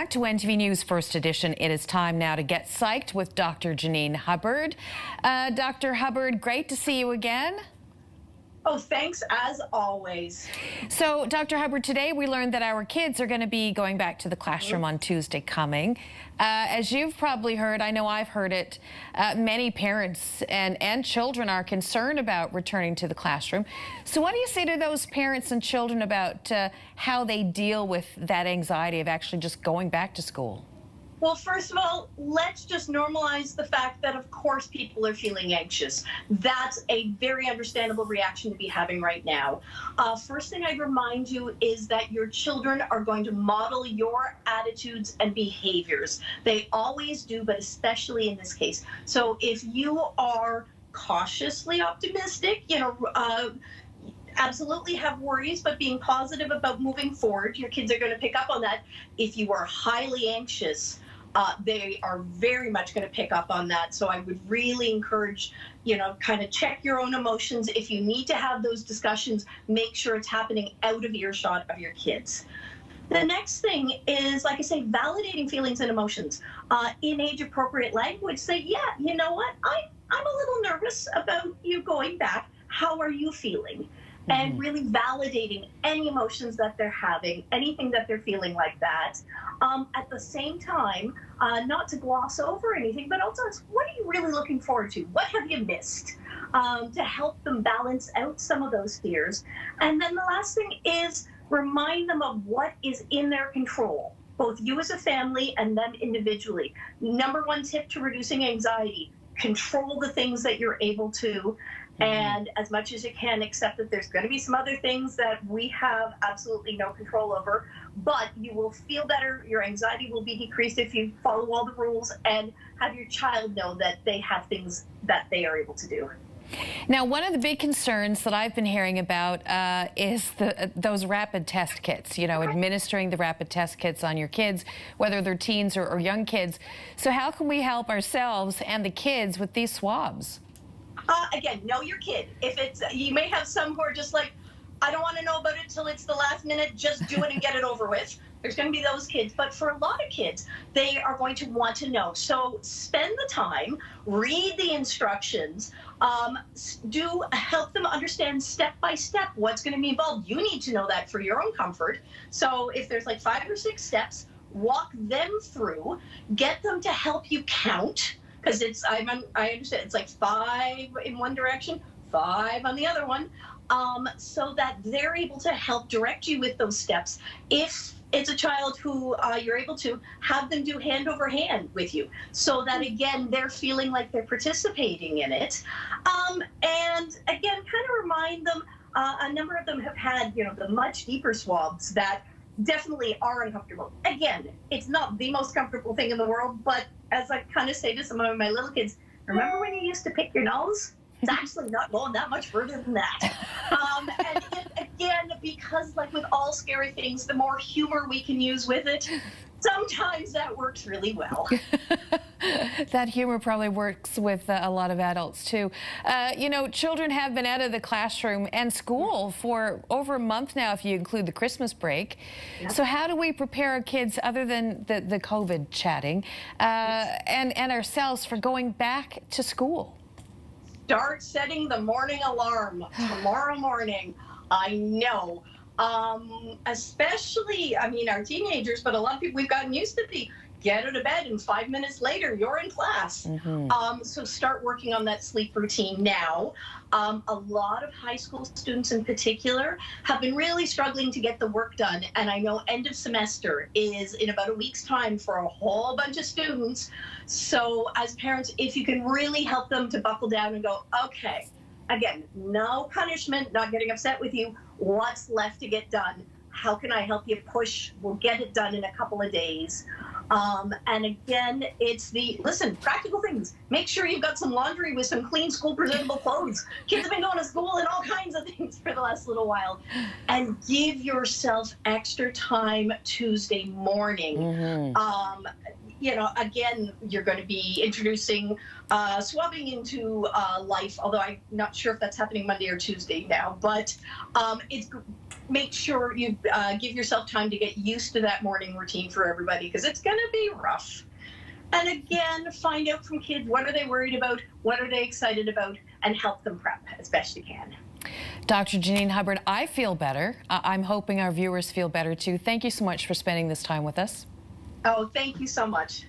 back to NTV News First Edition. It is time now to get psyched with Dr. Janine Hubbard. Dr. Hubbard, great to see you again. Oh, thanks as always. So, Dr. Hubbard, today we learned that our kids are going to be going back to the classroom on Tuesday coming. As you've probably heard, I know I've heard it, many parents and children are concerned about returning to the classroom. So what do you say to those parents and children about how they deal with that anxiety of actually just going back to school? Well, first of all, let's just normalize the fact that, of course, people are feeling anxious. That's a very understandable reaction to be having right now. First thing I'd remind you is that your children are going to model your attitudes and behaviors. They always do, but especially in this case. So if you are cautiously optimistic, absolutely have worries, but being positive about moving forward, your kids are going to pick up on that. If you are highly anxious, they are very much going to pick up on that. So I would really encourage, kind of check your own emotions. If you need to have those discussions, make sure it's happening out of earshot of your kids. The next thing is, like I say, validating feelings and emotions. In age-appropriate language, say, yeah, you know what, I'm a little nervous about you going back. How are you feeling? And really validating any emotions that they're having, anything that they're feeling like that. At the same time, not to gloss over anything, but also what are you really looking forward to? What have you missed? To help them balance out some of those fears. And then the last thing is remind them of what is in their control, both you as a family and them individually. Number one tip to reducing anxiety: control the things that you're able to. And as much as you can, accept that there's going to be some other things that we have absolutely no control over, but you will feel better. Your anxiety will be decreased if you follow all the rules and have your child know that they have things that they are able to do. Now, one of the big concerns that I've been hearing about is those rapid test kits, administering the rapid test kits on your kids, whether they're teens or young kids. So how can we help ourselves and the kids with these swabs? Again, know your kid. If it's, you may have some who are just like, I don't want to know about it till it's the last minute, just do it and get it over with. There's going to be those kids. But for a lot of kids, they are going to want to know. So spend the time, read the instructions, help them understand step by step what's going to be involved. You need to know that for your own comfort. So if there's like 5 or 6 steps, walk them through, get them to help you count. Because I understand it's like 5 in one direction, 5 on the other one, so that they're able to help direct you with those steps. If it's a child who you're able to have them do hand over hand with you, so that again they're feeling like they're participating in it, and again kind of remind them. A number of them have had the much deeper swabs that definitely are uncomfortable. Again, it's not the most comfortable thing in the world, but as I kind of say to some of my little kids, remember when you used to pick your nose? It's actually not going that much further than that. And again, because like with all scary things, the more humor we can use with it, sometimes that works really well. That humor probably works with a lot of adults too. Children have been out of the classroom and school for over a month now, if you include the Christmas break. Yep. So how do we prepare our kids, other than the COVID chatting, and ourselves for going back to school? Start setting the morning alarm tomorrow morning. I know. Especially, our teenagers, but a lot of people, we've gotten used to the get out of bed and 5 minutes later you're in class. So start working on that sleep routine now. A lot of high school students in particular have been really struggling to get the work done. And I know end of semester is in about a week's time for a whole bunch of students. So as parents, if you can really help them to buckle down and go, okay, again, no punishment, not getting upset with you. What's left to get done? How can I help you push? We'll get it done in a couple of days. And again, it's practical things. Make sure you've got some laundry with some clean, school presentable clothes. Kids have been going to school and all kinds of things for the last little while. And give yourself extra time Tuesday morning. again, you're going to be introducing swabbing into life, although I'm not sure if that's happening Monday or Tuesday now, but make sure you give yourself time to get used to that morning routine for everybody, because it's going to be rough. And again, find out from kids, what are they worried about, what are they excited about, and help them prep as best you can. Dr. Janine Hubbard, I feel better. I'm hoping our viewers feel better too. Thank you so much for spending this time with us. Oh, thank you so much.